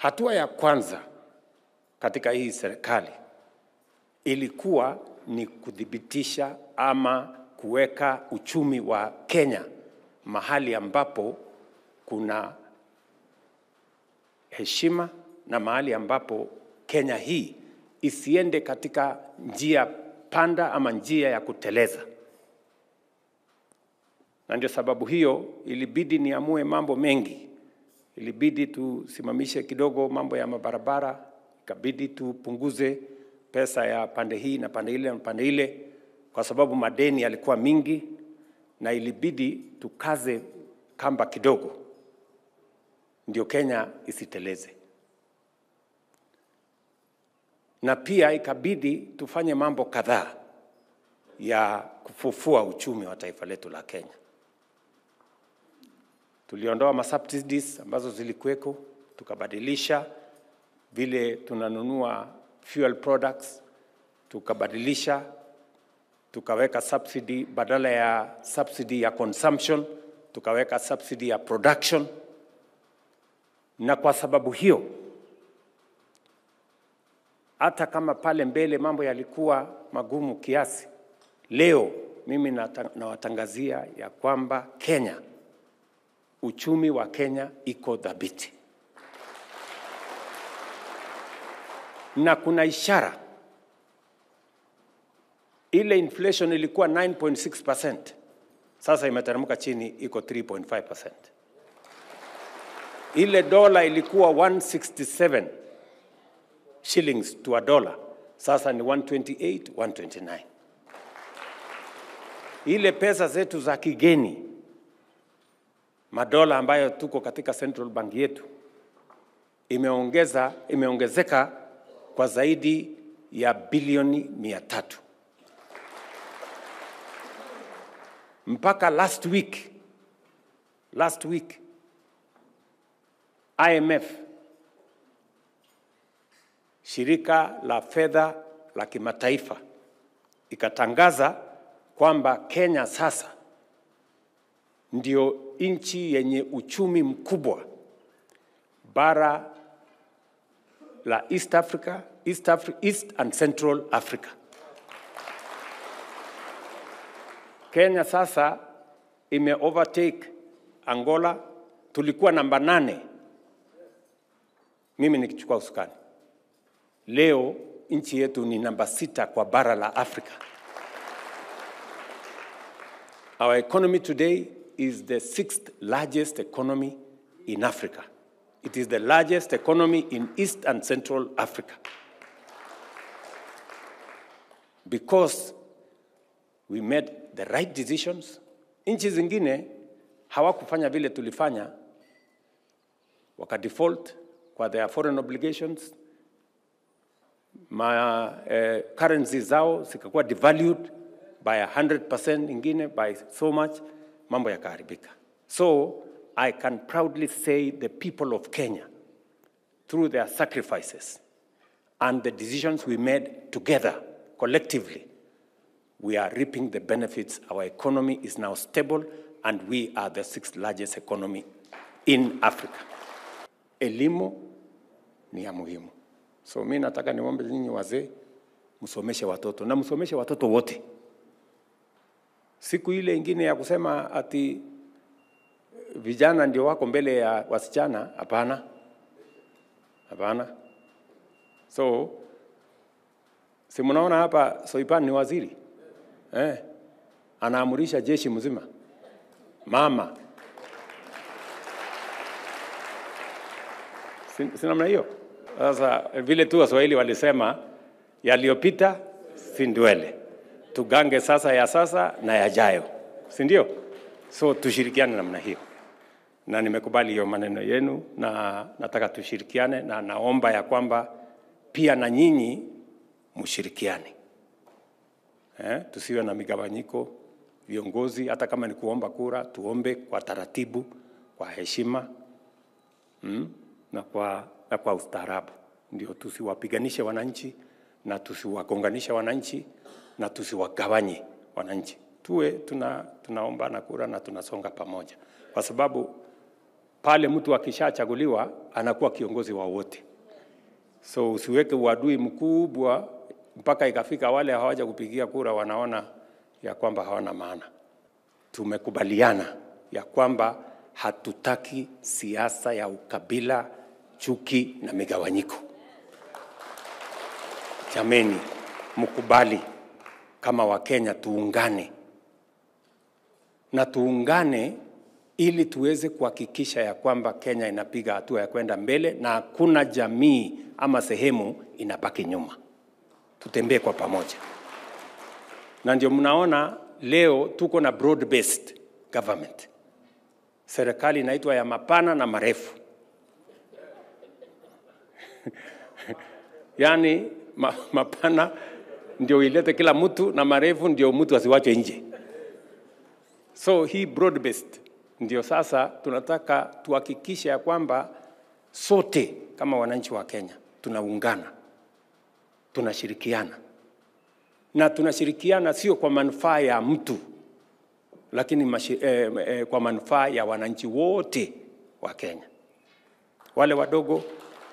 Hatua ya kwanza katika hii serikali ilikuwa ni kudhibitisha ama kuweka uchumi wa Kenya mahali ambapo kuna heshima na mahali ambapo Kenya hii isiende katika njia panda ama njia ya kuteleza. Na ndio sababu hiyo ilibidi niamue mambo mengi. Ilibidi tusimamishe kidogo mambo ya mabarabara, ikabidi tupunguze pesa ya pande hii na pande ile kwa sababu madeni yalikuwa mingi, na ilibidi tukaze kamba kidogo ndio Kenya isiteleze. Na pia ikabidi tufanye mambo kadhaa ya kufufua uchumi wa taifa letu la Kenya. Tuliondoa subsidies ambazo zilikuweko, tukabadilisha vile tunanunua fuel products, tukabadilisha, tukaweka subsidy badala ya subsidy ya consumption, tukaweka subsidy ya production. Na kwa sababu hiyo, hata kama pale mbele mambo yalikuwa magumu kiasi, leo mimi nawatangazia ya kwamba Kenya, uchumi wa Kenya iko dhabiti. Na kuna ishara. Ile inflation ilikuwa 9.6%. Sasa imeteremka chini, iko 3.5%. Ile dola ilikuwa 167 shillings to a dollar. Sasa ni 128, 129. Ile pesa zetu za kigeni, madola ambayo tuko katika Central Bank yetu, imeongezeka kwa zaidi ya bilioni 300. Mpaka last week IMF, shirika la fedha la kimataifa, ikatangaza kwamba Kenya sasa ndio nchi yenye uchumi mkubwa bara la East and Central Africa. Kenya sasa overtake Angola. Tulikuwa namba 8. Mimi nikichukua usukani. Leo nchi yetu ni namba 6 kwa bara la Afrika. Our economy today is the 6th largest economy in Africa. It is the largest economy in East and Central Africa. Because we made the right decisions. Nchi zingine hawakufanya vile tulifanya, wakadefault kwa their foreign obligations. Currency zao zikakuwa devalued by 100%, ingine by so much, mambo yakaharibika. So I can proudly say the people of Kenya, through their sacrifices and the decisions we made together, collectively, we are reaping the benefits. Our economy is now stable and we are the 6th largest economy in Africa. Elimu ni ya muhimu. So mimi nataka niombe nyinyi wazee msomeshe watoto, na msomeshe watoto wote. Siku ile ingine ya kusema ati vijana ndio wako mbele ya wasichana, hapana. Hapana. So si mnaona hapa Soipan ni waziri? Anaamurisha jeshi mzima. Mama. Si namna hiyo? Sasa vile tu Waswahili walisema yaliyopita si ndwele. Tugange sasa ya sasa na yajayo. Si ndio? So tushirikiane namna hiyo. Na nimekubali hiyo maneno yenu, na nataka tushirikiane, na naomba ya kwamba pia na nyinyi mshirikiane. Tusiwe na migawanyiko. Viongozi hata kama ni kuomba kura, tuombe kwa taratibu, kwa heshima, na kwa ustaarabu. Ndio tusiwapiganishe wananchi, na tusiwagonganishe wananchi, na tusiwagawanye wananchi. Tuwe tunaomba na kura na tunasonga pamoja. Kwa sababu pale mtu akishachaguliwa anakuwa kiongozi wa wote. So usiweke uadui mkubwa mpaka ikafika wale hawaja kupigia kura wanaona ya kwamba hawana maana. Tumekubaliana ya kwamba hatutaki siasa ya ukabila, chuki na migawanyiko. Jameni, mkubali kama Wakenya tuungane. Na tuungane ili tuweze kuhakikisha ya kwamba Kenya inapiga hatua ya kwenda mbele na hakuna jamii ama sehemu inabaki nyuma. Tutembee kwa pamoja. Na ndio mnaona leo tuko na broad based government. Serikali inaitwa ya mapana na marefu. Yani mapana ndio ilete kila mtu na marefu ndio mtu asiwachwe nje. So hii broad based ndio sasa tunataka tuhakikishe ya kwamba sote kama wananchi wa Kenya tunaungana, tunashirikiana. Na tunashirikiana sio kwa manufaa ya mtu, lakini kwa manufaa ya wananchi wote wa Kenya. Wale wadogo,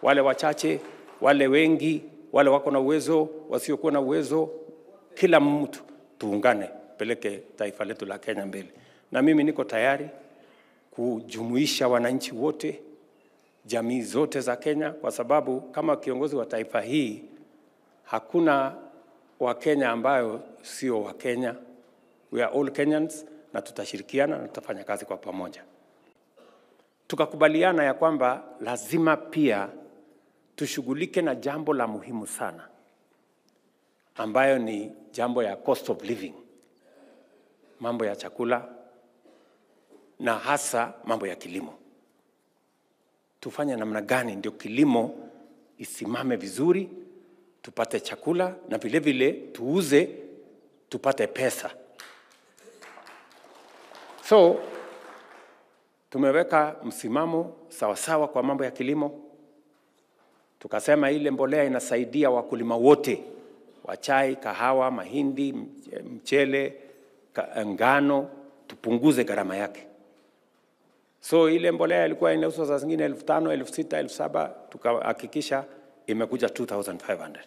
wale wachache, wale wengi, wale wako na uwezo, wasiokuwa na uwezo, kila mtu tuungane peleke taifa letu la Kenya mbele. Na mimi niko tayari kujumuisha wananchi wote, jamii zote za Kenya, kwa sababu kama kiongozi wa taifa hii hakuna Wakenya ambayo sio Wakenya. We are all Kenyans na tutashirikiana na tutafanya kazi kwa pamoja. Tukakubaliana ya kwamba lazima pia tushughulike na jambo la muhimu sana ambayo ni jambo ya cost of living. Mambo ya chakula na hasa mambo ya kilimo. Tufanye namna gani ndio kilimo isimame vizuri, tupate chakula na vile vile tuuze tupate pesa. So tumeweka msimamo sawasawa kwa mambo ya kilimo. Tukasema ile mbolea inasaidia wakulima wote wa chai, kahawa, mahindi, mchele, ngano, tupunguze gharama yake. So ile mbolea ilikuwa inauzwa saa zingine 5,000, 6,000, 7,000, tukahakikisha imekuja 2,500.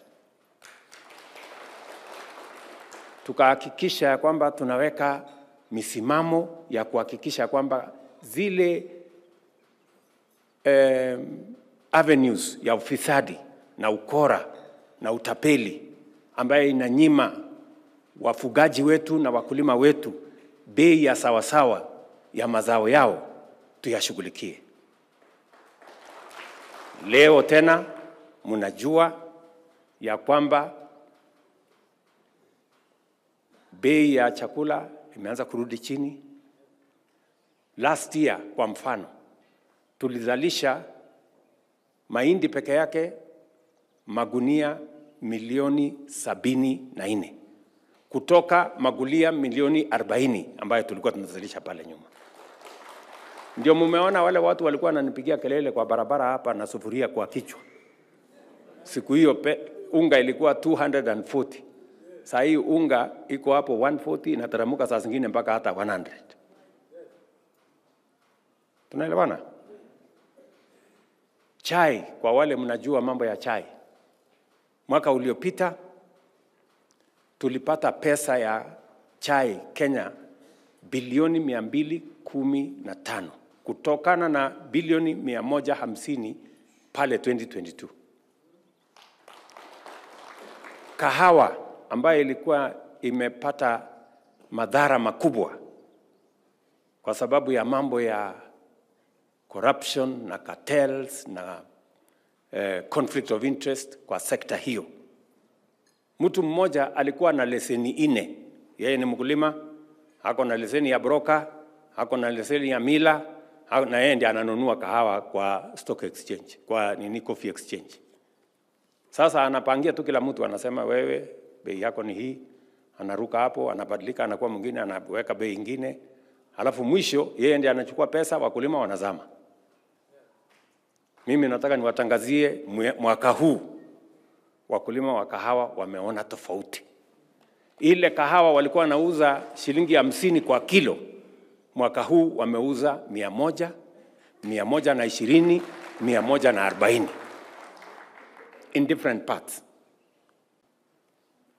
Tukahakikisha kwamba tunaweka misimamo ya kuhakikisha kwamba zile avenues ya ufisadi na ukora na utapeli ambaye inanyima wafugaji wetu na wakulima wetu bei ya sawasawa ya mazao yao tuyashughulikie. Leo tena mnajua ya kwamba bei ya chakula imeanza kurudi chini. Last year kwa mfano tulizalisha mahindi peke yake magunia milioni 74 kutoka magunia milioni 40 ambayo tulikuwa tunazalisha pale nyuma. Ndio mumeona wale watu walikuwa wananipigia kelele kwa barabara hapa na sufuria kwa kichwa. Siku hiyo unga ilikuwa 240. Sasa hii unga iko hapo 140 na taramuka saa zingine mpaka hata 100. Tunaelewana? Chai, kwa wale mnajua mambo ya chai. Mwaka uliopita tulipata pesa ya chai Kenya bilioni 215 kutokana na bilioni 150 pale 2022. Kahawa ambayo ilikuwa imepata madhara makubwa kwa sababu ya mambo ya corruption na cartels na conflict of interest kwa sekta hiyo. Mtu mmoja alikuwa na leseni 4. Yeye ni mkulima, hako na leseni ya broker, hako na leseni ya mila, na yeye ndiye ananunua kahawa kwa stock exchange, kwa coffee exchange. Sasa anapangia tu kila mtu, anasema wewe bei yako ni hii, anaruka hapo, anabadilika, anakuwa mwingine, anaweka bei nyingine. Halafu mwisho yeye ndiye anachukua pesa, wakulima wanazama. Mimi nataka niwatangazie mwaka huu wakulima wa kahawa wameona tofauti. Ile kahawa walikuwa wanauza shilingi 50 kwa kilo, mwaka huu wameuza 100, 120, 140 in different parts.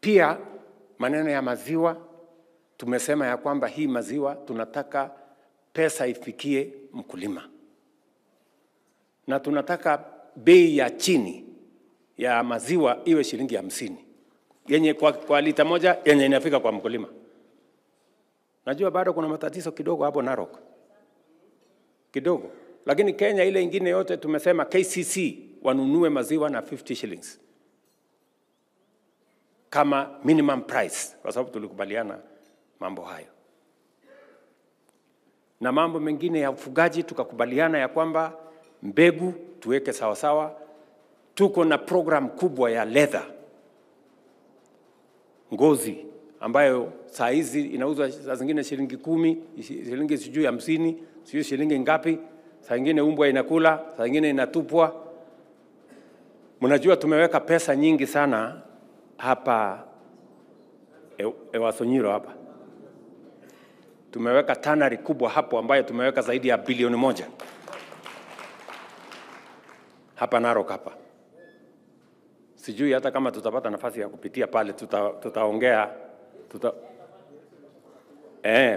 Pia maneno ya maziwa, tumesema ya kwamba hii maziwa tunataka pesa ifikie mkulima. Na tunataka bei ya chini ya maziwa iwe shilingi 50. Yenye kwa lita moja yenye inafika kwa mkulima. Najua bado kuna matatizo kidogo hapo Narok. Kidogo. Lakini Kenya ile ingine yote tumesema KCC wanunue maziwa na 50 shillings. Kama minimum price, kwa sababu tulikubaliana mambo hayo. Na mambo mengine ya ufugaji tukakubaliana ya kwamba mbegu tuweke sawa sawa. Tuko na program kubwa ya leather, ngozi, ambayo saa hizi inauzwa saa zingine shilingi 10, shilingi sijui 50, sijui shilingi ngapi, saa nyingine umbwa inakula, saa nyingine inatupwa. Mnajua tumeweka pesa nyingi sana hapa Ewasonyiro hapa. Tumeweka tannery kubwa hapo ambayo tumeweka zaidi ya bilioni 1. Hapa Narok hapa. Sijui hata kama tutapata nafasi ya kupitia pale tutaongea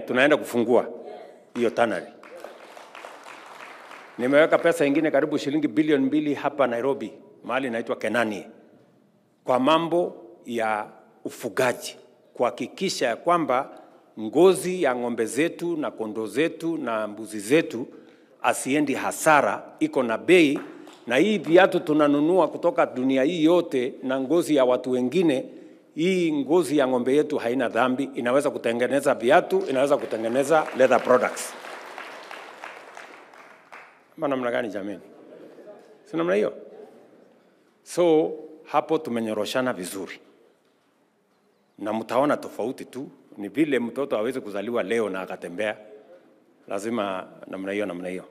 tunaenda kufungua hiyo tannery. Nimeweka pesa ingine karibu shilingi bilioni 2 hapa Nairobi, mahali inaitwa Kenani, kwa mambo ya ufugaji, kuhakikisha ya kwamba ngozi ya ng'ombe zetu na kondoo zetu na mbuzi zetu asiendi hasara, iko na bei. Na hii viatu tunanunua kutoka dunia hii yote na ngozi ya watu wengine. Hii ngozi ya ng'ombe yetu haina dhambi, inaweza kutengeneza viatu, inaweza kutengeneza leather products. Namna gani jameni? Si namna hiyo? So hapo tumenyoroshana vizuri. Na mtaona tofauti tu, ni vile mtoto hawezi kuzaliwa leo na akatembea. Lazima namna hiyo.